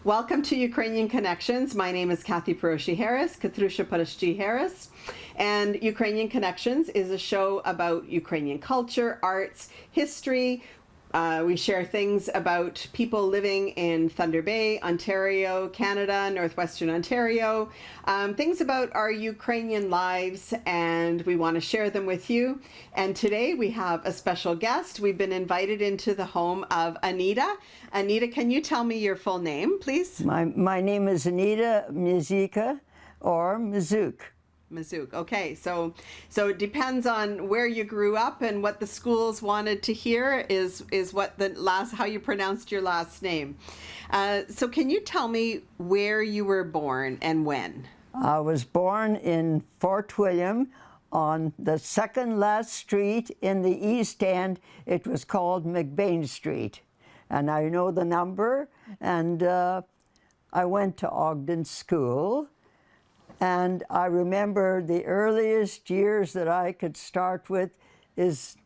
Welcome to Ukrainian Connections. My name is Cathy Harris, Katrusha Harris, and Ukrainian Connections is a show about Ukrainian culture, arts, history. We share things about people living in Thunder Bay, Ontario, Canada, Northwestern Ontario, things about our Ukrainian lives, and we want to share them with you. And today we have a special guest. We've been invited into the home of Anita. Anita, can you tell me your full name, please? My name is Anita Mizika, or Mizook. Mizook. Okay, so it depends on where you grew up, and what the schools wanted to hear is what how you pronounced your last name. So can you tell me where you were born and when? I was born in Fort William on the second last street in the East End. It was called McBain Street, and I know the number. And I went to Ogden School. And I remember the earliest years that I could start with is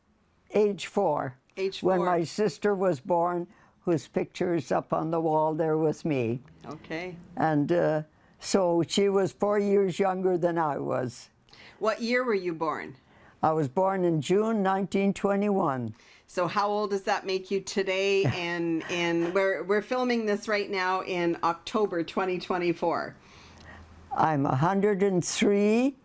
age 4. Age 4. When my sister was born, whose picture is up on the wall there with me. Okay. And so she was 4 years younger than I was. What year were you born? I was born in June 1921. So how old does that make you today? And we're filming this right now in October 2024. I'm 103,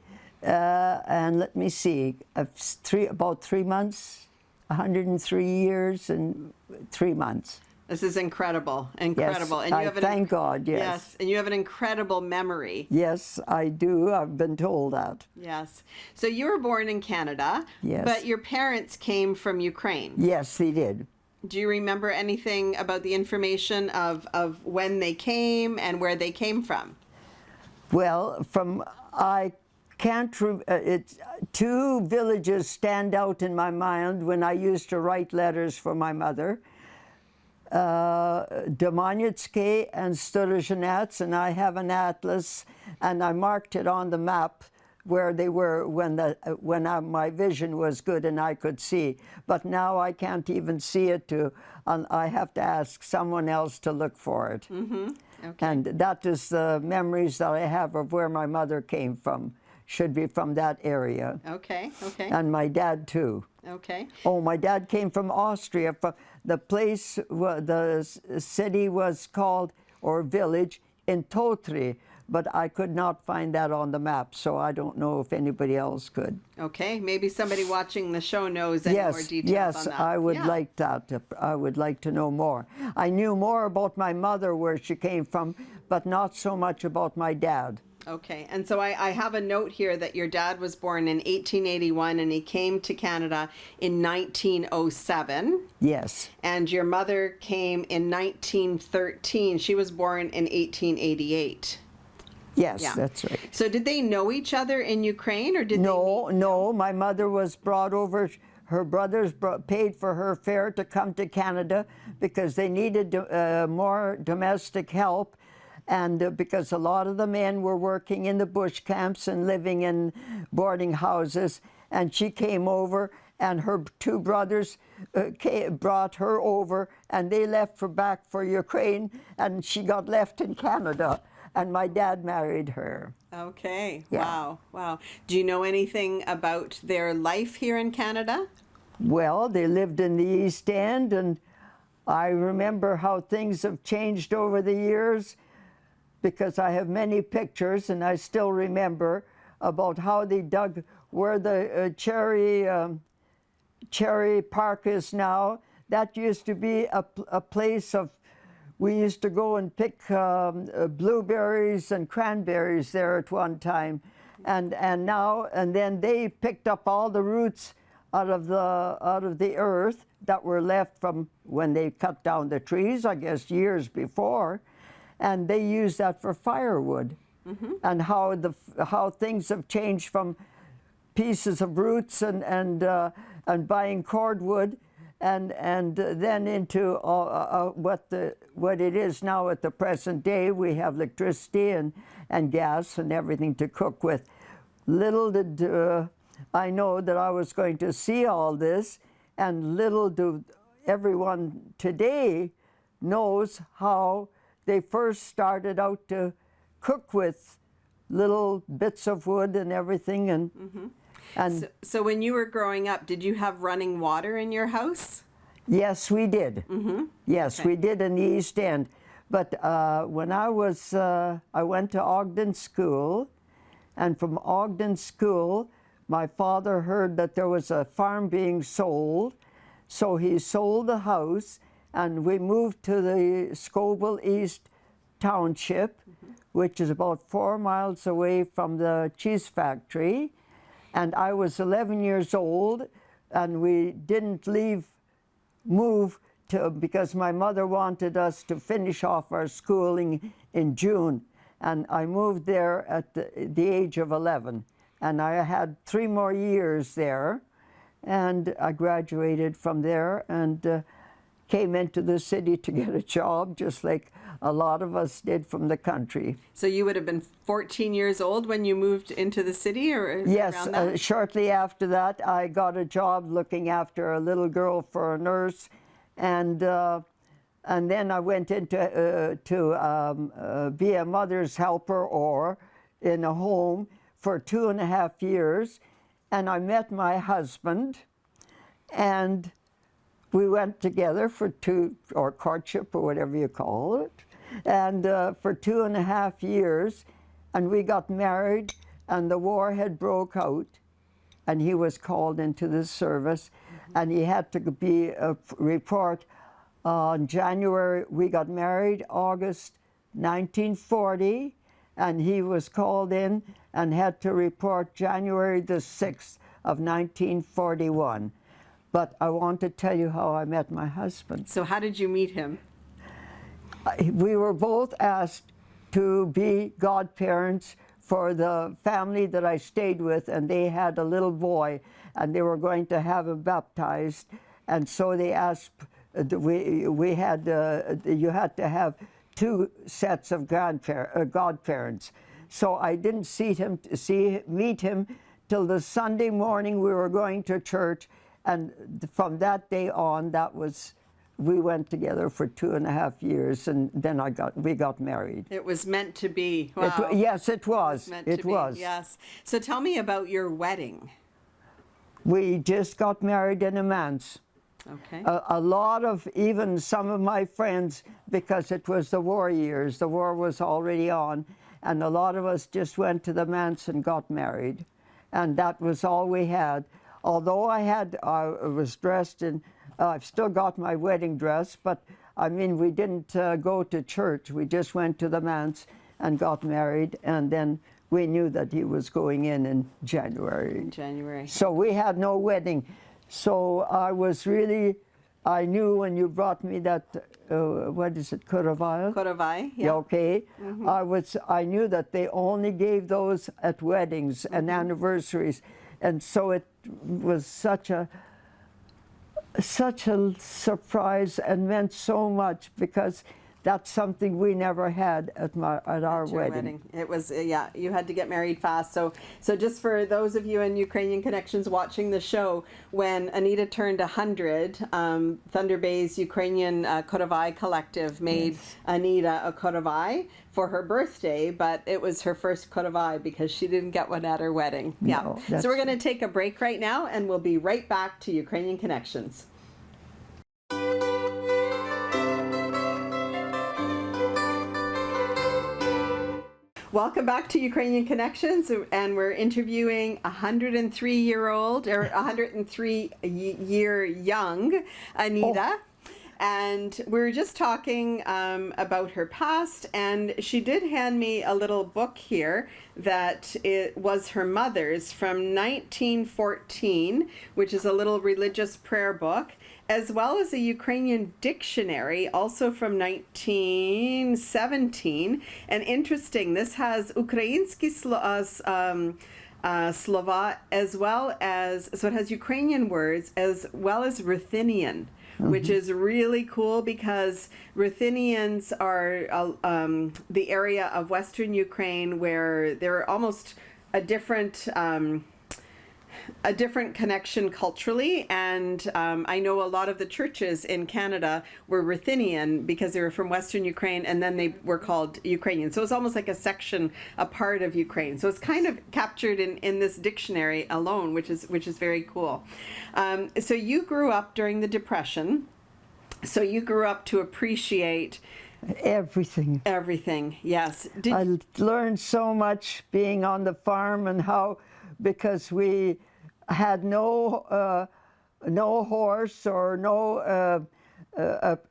and let me see, about 3 months, 103 years and 3 months. This is incredible, incredible. Yes, and you have thank God, yes. Yes, and you have an incredible memory. Yes, I do. I've been told that. Yes. So you were born in Canada, yes, but your parents came from Ukraine. Yes, they did. Do you remember anything about the information of when they came and where they came from? Well, I can't, two villages stand out in my mind when I used to write letters for my mother. Domanyetsky and Storozhinets, and I have an atlas, and I marked it on the map where they were when my vision was good and I could see. But now I can't even see it. I have to ask someone else to look for it. Mm-hmm. Okay. And that is the memories that I have of where my mother came from. Should be from that area. Okay, okay. And my dad too. Okay. Oh, my dad came from Austria. From the place, the city was called, or village, in Totri, but I could not find that on the map, so I don't know if anybody else could. Okay, maybe somebody watching the show knows any more details on that. Yes, I would like that. I would like to know more. I knew more about my mother, where she came from, but not so much about my dad. Okay, and so I have a note here that your dad was born in 1881 and he came to Canada in 1907. Yes. And your mother came in 1913. She was born in 1888. Yes, yeah, that's right. So did they know each other in Ukraine, or did they meet? No, my mother was brought over. Her brothers paid for her fare to come to Canada because they needed more domestic help, and because a lot of the men were working in the bush camps and living in boarding houses, and she came over, and her 2 brothers brought her over, and they left back for Ukraine, and she got left in Canada. And my dad married her. Okay. Yeah. Wow. Wow. Do you know anything about their life here in Canada? Well, they lived in the East End, and I remember how things have changed over the years because I have many pictures, and I still remember about how they dug where the Cherry Park is now. That used to be a place of. We used to go and pick blueberries and cranberries there at one time, and then they picked up all the roots out of the earth that were left from when they cut down the trees, I guess years before, and they used that for firewood. Mm-hmm. And how things have changed from pieces of roots and buying cordwood. And then into what it is now at the present day. We have electricity and gas and everything to cook with. Little did I know that I was going to see all this, and little do everyone today knows how they first started out to cook with little bits of wood and everything, and So when you were growing up, did you have running water in your house? yes, we did. Yes, Okay. we did in the East End. But when I went to Ogden School, and from Ogden School, my father heard that there was a farm being sold, so he sold the house, and we moved to the Scoville East Township, which is about 4 miles away from the cheese factory. And I was 11 years old, and we didn't move because my mother wanted us to finish off our schooling in June. And I moved there at the age of 11. And I had 3 more years there. And I graduated from there and came into the city to get a job, just like a lot of us did from the country. So you would have been 14 years old when you moved into the city, or Yes, around that? shortly after that, I got a job looking after a little girl for a nurse, and then I went into to be a mother's helper or in a home for 2.5 years, and I met my husband, and we went together for or courtship or whatever you call it, and for 2.5 years, and we got married, and the war had broke out, and he was called into the service, and he had to be report on January. We got married August 1940, and he was called in and had to report January the 6th of 1941. But I want to tell you how I met my husband. So how did you meet him? We were both asked to be godparents for the family that I stayed with, and they had a little boy, and they were going to have him baptized, and so they asked, you had to have 2 sets of godparents. So I didn't meet him till the Sunday morning we were going to church, and from that day on, we went together for 2.5 years, and then we got married. It was meant to be. Wow. Yes, it was. It was. Yes. So tell me about your wedding. We just got married in a manse. Okay. A lot of, even some of my friends, because it was the war years, the war was already on, and a lot of us just went to the manse and got married. And that was all we had. Although I was dressed in, I've still got my wedding dress, but I mean, we didn't go to church. We just went to the manse and got married, and then we knew that he was going in January. In January. So we had no wedding. So I knew when you brought me that, what is it, Kuravai? Kuravai, yeah. Okay. I knew that they only gave those at weddings and anniversaries. And so it was such a surprise and meant so much, because that's something we never had at our wedding. It was, yeah, you had to get married fast. So just for those of you in Ukrainian Connections watching the show, when Anita turned 100, Thunder Bay's Ukrainian Korovai Collective made Anita a Korovai for her birthday, but it was her first Korovai because she didn't get one at her wedding. No, yeah. So we're going to take a break right now, and we'll be right back to Ukrainian Connections. Welcome back to Ukrainian Connections, and we're interviewing 103-year-old or 103-year young Anita. Oh. And we were just talking about her past, and she did hand me a little book here that it was her mother's from 1914, which is a little religious prayer book, as well as a Ukrainian dictionary, also from 1917. And interesting, this has Ukrainsky slova, as well as, so it has Ukrainian words as well as Ruthenian. Which is really cool, because Ruthenians are the area of Western Ukraine where they're almost a different a different connection culturally, and I know a lot of the churches in Canada were Ruthenian because they were from Western Ukraine, and then they were called Ukrainian. So it's almost like a section, a part of Ukraine. So it's kind of captured in this dictionary alone, which is very cool. So you grew up during the Depression. So you grew up to appreciate Everything. everything. Yes. I learned so much being on the farm, and how, because we had no horse or no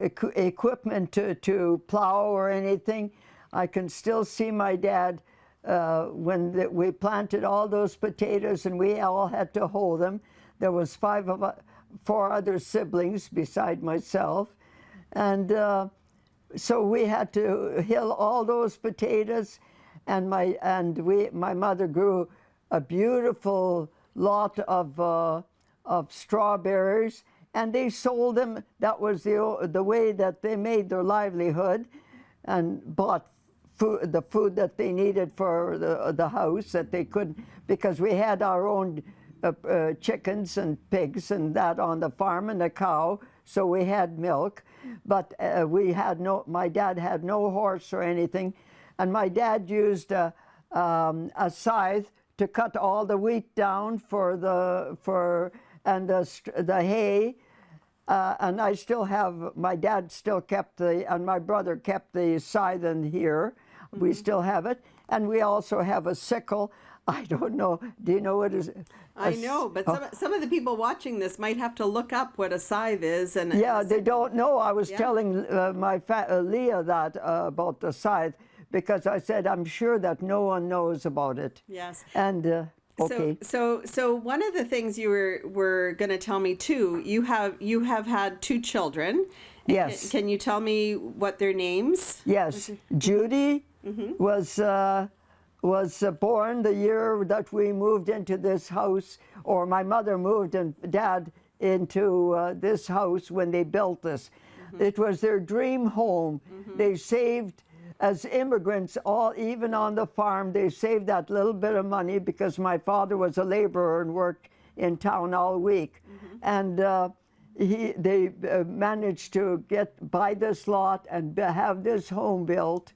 equipment to plow or anything. I can still see my dad when we planted all those potatoes, and we all had to hoe them. There was four other siblings beside myself, and so we had to hill all those potatoes, and my mother grew a beautiful lot of strawberries, and they sold them. That was the way that they made their livelihood, and bought the food that they needed for the house that they couldn't, because we had our own chickens and pigs and that on the farm, and a cow, so we had milk. But my dad had no horse or anything, and my dad used a scythe to cut all the wheat down the hay, and I still have, my dad still kept and my brother kept the scythe in here. Mm-hmm. We still have it, and we also have a sickle. I don't know. Do you know what is? I know, but some of the people watching this might have to look up what a scythe is. And yeah, they don't know. I was telling Leah that about the scythe, because I said I'm sure that no one knows about it. Yes. And okay. So one of the things you were going to tell me too. You have had two children. Yes. Can you tell me what their names? Yes. Judy was born the year that we moved into this house, or my mother moved and Dad into this house when they built this. Mm-hmm. It was their dream home. Mm-hmm. They saved, as immigrants, even on the farm, they saved that little bit of money, because my father was a laborer and worked in town all week. Mm-hmm. And they managed to buy this lot and have this home built.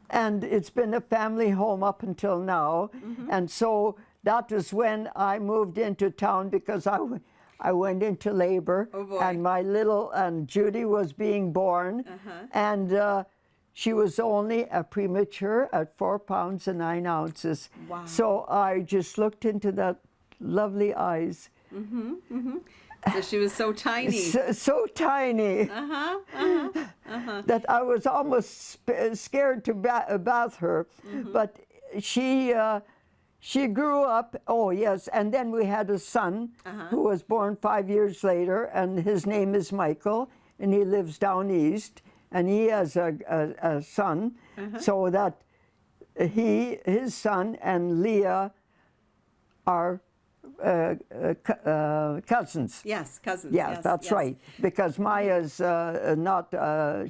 And it's been a family home up until now. Mm-hmm. And so that was when I moved into town, because I went into labor. Oh boy. And Judy was being born. Uh-huh. And she was only a premature at 4 pounds and 9 ounces. Wow. So I just looked into that lovely eyes. Mm-hmm. Mm-hmm. So she was so tiny. So tiny. Uh-huh, uh-huh, uh-huh. That I was almost scared to bath her. Mm-hmm. But she grew up. Oh yes, and then we had a son who was born 5 years later, and his name is Michael, and he lives down east, and he has a son. So that his son and Leah are cousins. Yes, cousins. Yes, that's right. Because Maya's not.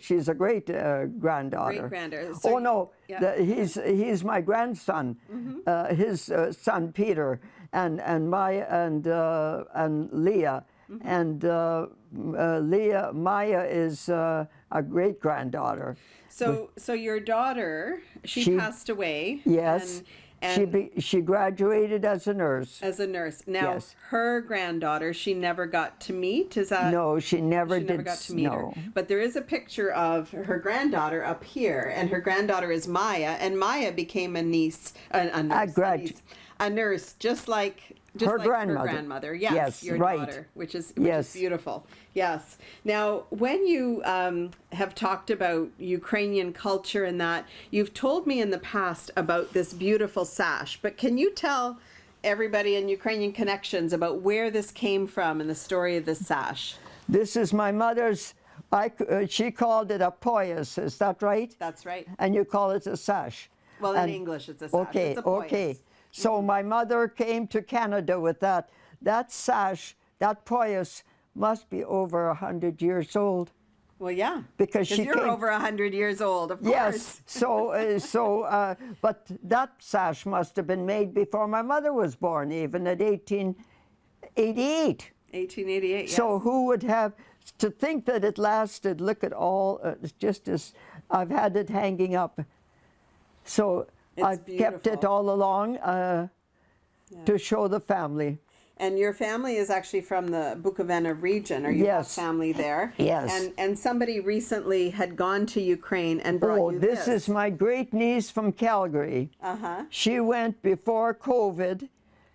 She's a great granddaughter. Great granddaughter. So no, yeah. He's my grandson. Mm-hmm. His son Peter and Maya and Leah. Mm-hmm. And Maya is a great granddaughter. So your daughter, she passed away. Yes. And she graduated as a nurse. As a nurse. Now, yes. Her granddaughter, she never got to meet? Is that? No, she never got to meet her. But there is a picture of her granddaughter up here, and her granddaughter is Maya, and Maya became a nurse, just like her grandmother. Yes, your daughter, which is beautiful. Yes. Now, when you have talked about Ukrainian culture and that, you've told me in the past about this beautiful sash, but can you tell everybody in Ukrainian Connections about where this came from and the story of this sash? This is my mother's. She called it a poyas. Is that right? That's right. And you call it a sash. Well, in English, it's a sash. Okay, it's a poyas. Okay. So my mother came to Canada with that. That sash, that poyas, must be over 100 years old. Well, yeah. Because she you're came, over 100 years old, of course. yes. But that sash must have been made before my mother was born, even at 1888. 1888, yes. So who would have to think that it lasted? Look at all, just as I've had it hanging up. So I've kept it all along to show the family. And your family is actually from the Bukovina region, or you have family there. Yes. And somebody recently had gone to Ukraine and brought you this. This is my great niece from Calgary. She went before COVID,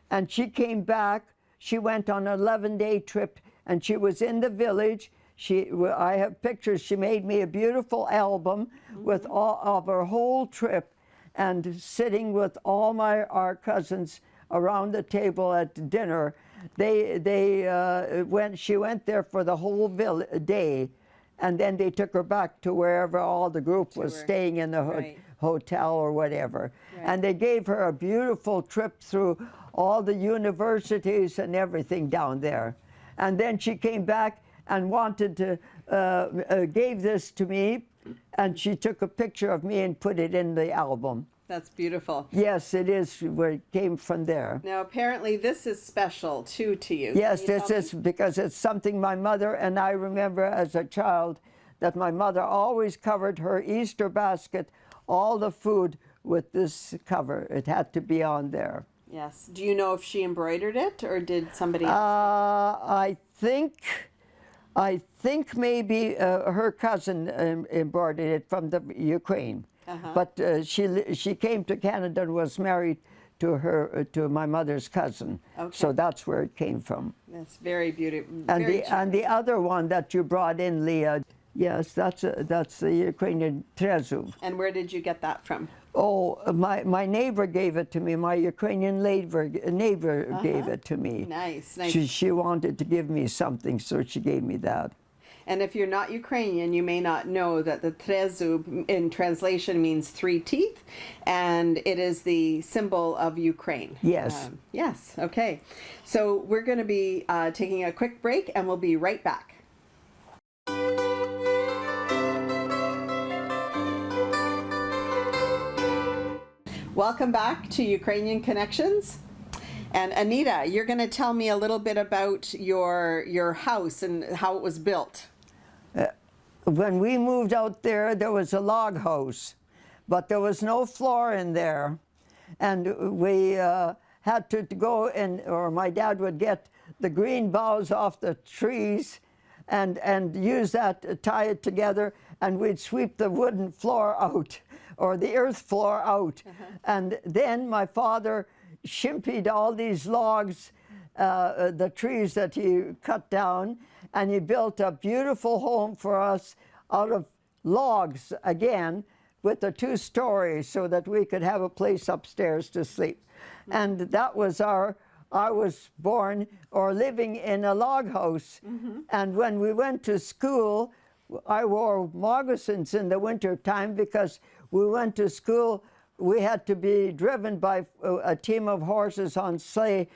and she came back. She went on an 11-day trip, and she was in the village. I have pictures. She made me a beautiful album with all of her whole trip, and sitting with all our cousins around the table at dinner. She went there for the whole day, and then they took her back to wherever all the group was staying in the hotel or whatever. And they gave her a beautiful trip through all the universities and everything down there. And then she came back and wanted to, gave this to me, and she took a picture of me and put it in the album. That's beautiful. Yes, it is where it came from there. Now, apparently this is special, too, to you. Yes, this is because it's something my mother and I remember as a child, that my mother always covered her Easter basket, all the food, with this cover. It had to be on there. Yes. Do you know if she embroidered it, or did somebody else? I think maybe her cousin embroidered it from the Ukraine. But she came to Canada and was married to my mother's cousin. So that's where it came from. That's very beautiful. And the other one that you brought in, Leah, yes, that's the Ukrainian trezub. And where did you get that from? Oh, my neighbor gave it to me. My Ukrainian neighbor gave it to me. Nice, nice. She wanted to give me something, so she gave me that. And if you're not Ukrainian, you may not know that the trezub in translation means 3 teeth, and it is the symbol of Ukraine. Yes. Yes, okay. So we're going to be taking a quick break, and we'll be right back. Welcome back to Ukrainian Connections. And Anita, you're going to tell me a little bit about your house and how it was built. When we moved out there, there was a log house, but there was no floor in there. And we had to go in, or my dad would get the green boughs off the trees and use that to tie it together, and we'd sweep the wooden floor out, or the earth floor out. And then my father shimpied all these logs, the trees that he cut down, and he built a beautiful home for us out of logs again, with the 2 stories, so that we could have a place upstairs to sleep. And that was I was born or living in a log house. And when we went to school, I wore moccasins in the winter time, because we went to school. We had to be driven by a team of horses on sleigh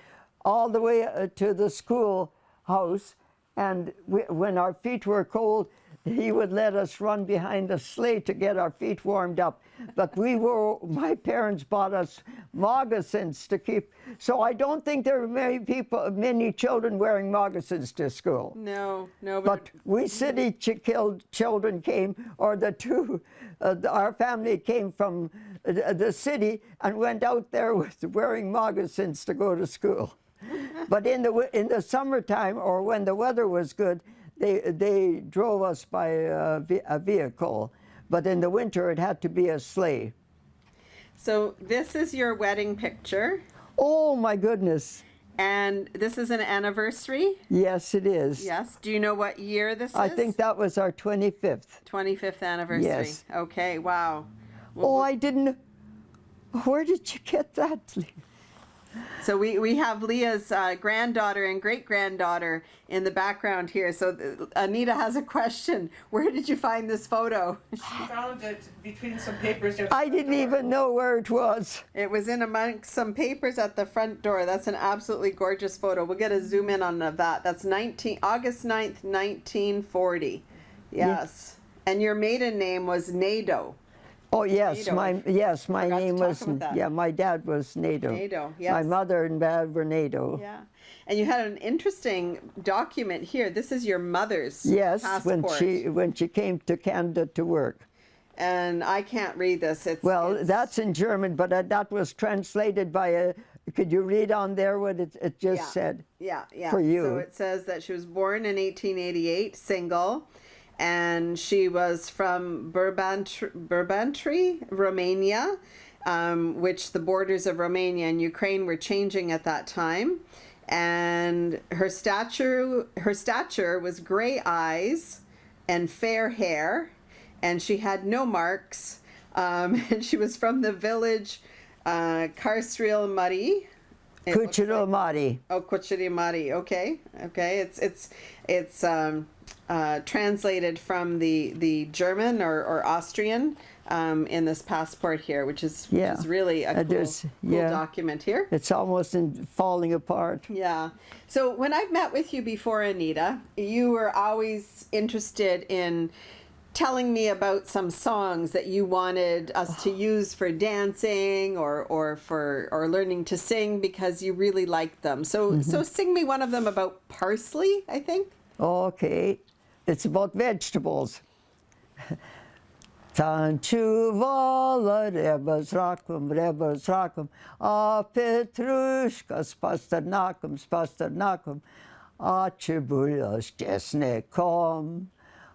all the way to the schoolhouse. And when our feet were cold, he would let us run behind the sleigh to get our feet warmed up. But my parents bought us moccasins to keep. So I don't think there were many children wearing moccasins to school. No. But we city children came, or our family came from the city and went out there wearing moccasins to go to school. But in the summertime, or when the weather was good, they drove us by a vehicle. But in the winter, it had to be a sleigh. So this is your wedding picture. Oh, my goodness. And this is an anniversary? Yes, it is. Yes. Do you know what year this is? I think that was our 25th. 25th anniversary. Yes. Okay, wow. Well, I didn't. Where did you get that? So we have Leah's granddaughter and great-granddaughter in the background here. So Anita has a question. Where did you find this photo? She found it between some papers. I didn't even know where it was. It was in amongst some papers at the front door. That's an absolutely gorgeous photo. We'll get a zoom in on that. That's August 9th, 1940. Yes. And your maiden name was Nato. Oh yes, NATO. my Forgot to name talk was about that. yeah. My dad was NATO. NATO, My yes. mother and dad were NATO. Yeah. And you had an interesting document here. This is your mother's Yes, passport. when she came to Canada to work. And I can't read this. It's That's in German, but that was translated by a. Could you read on there what it just said? Yeah. For you. So it says that she was born in 1888, single, and she was from Burbantry, Romania, which the borders of Romania and Ukraine were changing at that time. And her stature was gray eyes and fair hair, and she had no marks. And she was from the village Karsriel Mari. Kuchero Mari. Oh, Kucheri Mari. Okay. It's translated from the German or Austrian in this passport here, which is really a cool document here. It's almost falling apart. Yeah. So when I've met with you before, Anita, you were always interested in telling me about some songs that you wanted us to use for dancing or learning to sing because you really liked them. So sing me one of them about parsley, I think. Okay. It's about vegetables. Tanchuvala rebas rakum, a petrushkas pasternakum, a chibulas chesnekom,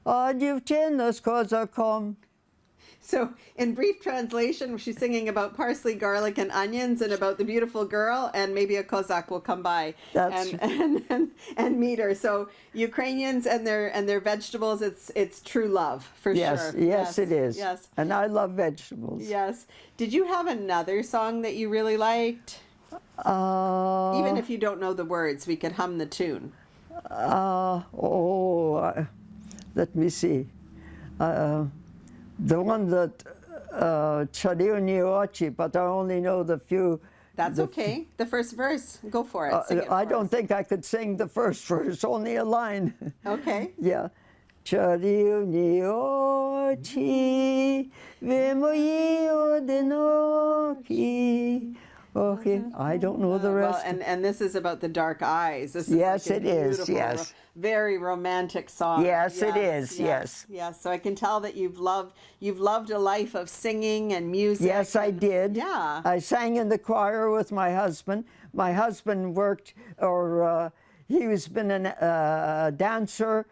a divchinas kozakom. So, in brief translation, she's singing about parsley, garlic, and onions, and about the beautiful girl, and maybe a Cossack will come by and meet her. So, Ukrainians and their vegetables, it's true love for sure. Yes, it is. Yes, and I love vegetables. Yes. Did you have another song that you really liked? Even if you don't know the words, we could hum the tune. Let me see. The one that Chadiuni Ochi, but I only know the few. That's okay. The first verse. Go for it. Sing it for I don't us. think I could sing the first verse, only a line. Okay. Yeah. Chadiuni Ochi, Vemoyi Odenoki. Okay, I don't know the rest. Well, and this is about the dark eyes. This is Yes, like a it is, beautiful, yes. Very romantic song. Yes, it is, yes. Yes, so I can tell that you've loved a life of singing and music. Yes, I did. Yeah. I sang in the choir with my husband. My husband worked, he was been a dancer,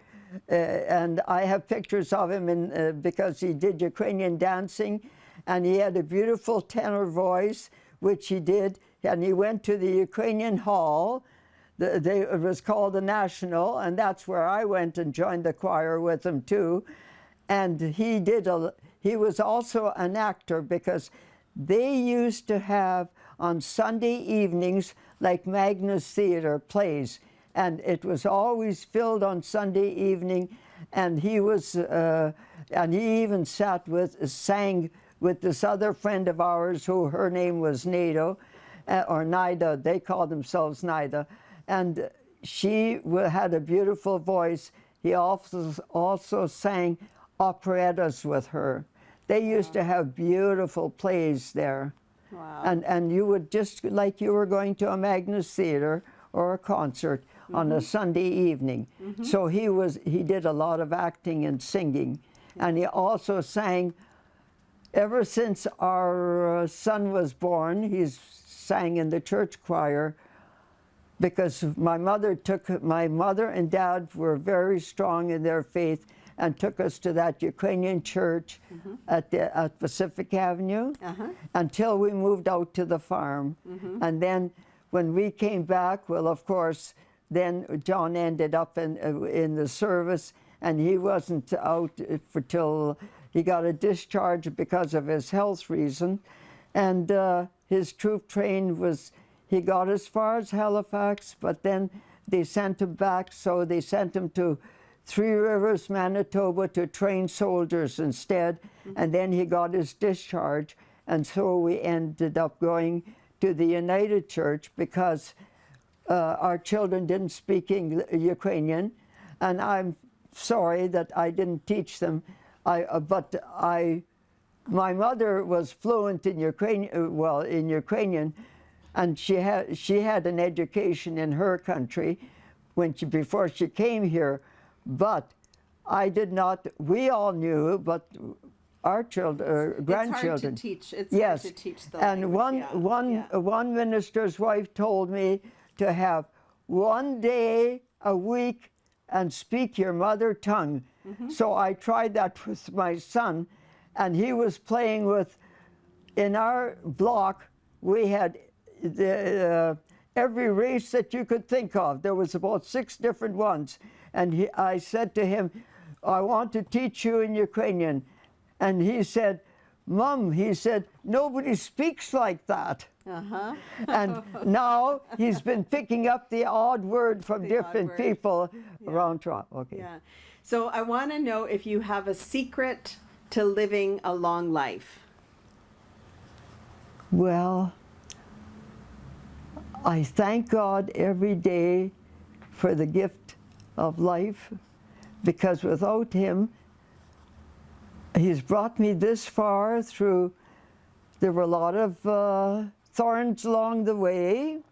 and I have pictures of him because he did Ukrainian dancing, and he had a beautiful tenor voice, which he did, and he went to the Ukrainian Hall. It was called the National, and that's where I went and joined the choir with him too. And he was also an actor because they used to have on Sunday evenings like Magnus Theater plays, and it was always filled on Sunday evening. And he was, and he even sang with this other friend of ours who her name was Nato, or Nida. They called themselves Nida. And she had a beautiful voice. He also sang operettas with her. They used to have beautiful plays there. Wow. And you would just like you were going to a Magnus Theater or a concert on a Sunday evening. So he did a lot of acting and singing. And he also sang. Ever since our son was born, he's sang in the church choir because my mother and dad were very strong in their faith and took us to that Ukrainian church at Pacific Avenue until we moved out to the farm. And then when we came back, well, of course, then John ended up in the service, and he wasn't out till he got a discharge because of his health reason. And his troop train he got as far as Halifax, but then they sent him back, so they sent him to Three Rivers, Manitoba, to train soldiers instead. And then he got his discharge, and so we ended up going to the United Church because our children didn't speak Ukrainian, and I'm sorry that I didn't teach them. My mother was fluent in Ukrainian, and she had an education in her country before she came here, but I did not. We all knew, but our children, grandchildren. It's hard to teach. It's yes, hard to teach the and language. one minister's wife told me to have one day a week and speak your mother tongue. So I tried that with my son, and he was playing with. In our block, we had every race that you could think of. There was about 6 different ones, and I said to him, "I want to teach you in Ukrainian," and he said, "Mom," he said, "nobody speaks like that." And now he's been picking up the odd word from different people around Toronto. Okay. Yeah. So I want to know if you have a secret to living a long life. Well, I thank God every day for the gift of life, because without Him, He's brought me this far through. There were a lot of thorns along the way,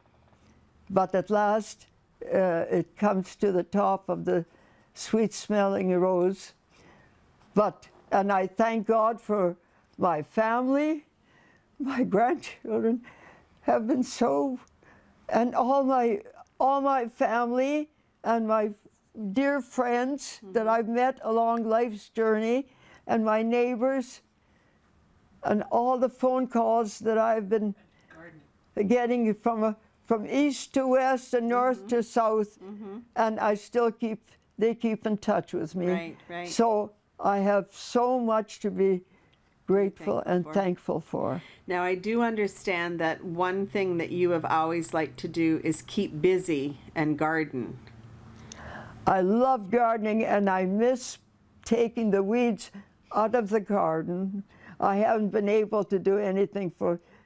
but at last it comes to the top of the sweet-smelling rose. And I thank God for my family. My grandchildren have been so, and all my family and my dear friends that I've met along life's journey, and my neighbors, and all the phone calls that I've been getting from east to west and north to south, and they keep in touch with me. Right. So I have so much to be grateful and thankful for. Now, I do understand that one thing that you have always liked to do is keep busy and garden. I love gardening, and I miss taking the weeds out of the garden. I haven't been able to do anything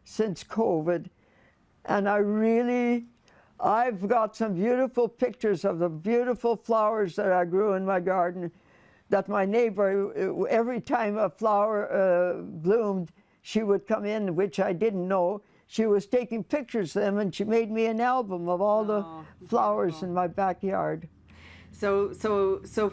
since COVID, and I've got some beautiful pictures of the beautiful flowers that I grew in my garden, that my neighbor, every time a flower bloomed, she would come in, which I didn't know. She was taking pictures of them, and she made me an album of all the flowers in my backyard. So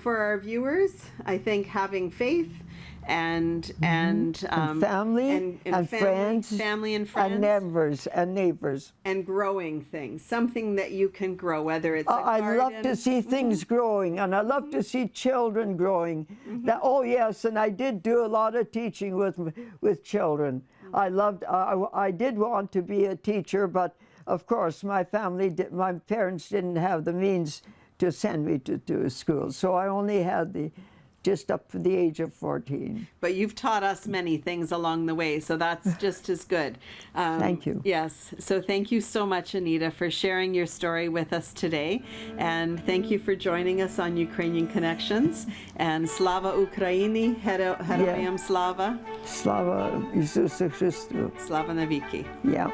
for our viewers, I think having faith and family and friends and neighbors and growing things, something that you can grow, whether it's I love to see things growing, and I love to see children growing. Oh yes, and I did do a lot of teaching with children. I did want to be a teacher, but of course my parents didn't have the means to send me to school, so I only had just up to the age of 14. But you've taught us many things along the way, so that's just as good. Thank you. Yes. So thank you so much, Anita, for sharing your story with us today. And thank you for joining us on Ukrainian Connections. And Slava Ukraini, Heroyam Slava. Slava Isusu Christu. Slava Naviki. Yeah.